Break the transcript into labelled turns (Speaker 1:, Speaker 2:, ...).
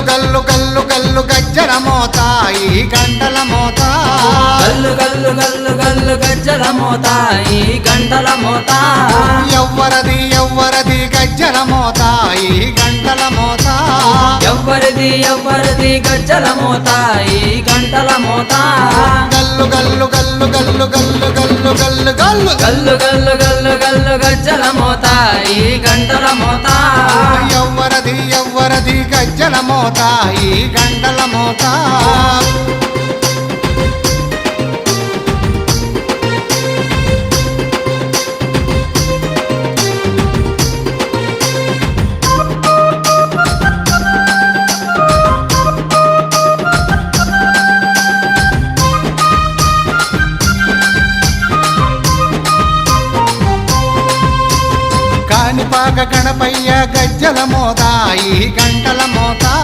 Speaker 1: గల్లు గల్లు గల్లు గజ్జల మోత ఈ గంటల మోత
Speaker 2: గల్లు గల్లు గల్లు గల్లు గజ్జల మోత ఈ గంటల మోత
Speaker 1: ఎవ్వరది ఎవ్వరది గజ్జల మోత ఈ గంటల మోత
Speaker 2: ఎవ్వరిది ఎవ్వరిది గజ్జల మోత ఈ గంటల మోత
Speaker 1: గల్లు గల్లు గల్లు గల్లు గల్లు గల్లు గల్లు గల్లు
Speaker 2: గల్లు గల్లు గల్లు గల్లు గజ్జల మోత ఈ గంటల మోత
Speaker 1: ఎవ్వరది ఎవ్వరది గజ్జల మోత ఈ గంటల మోత కాణిపాక గణపయ్య గజ్జల మోత ఈ గంటల మోత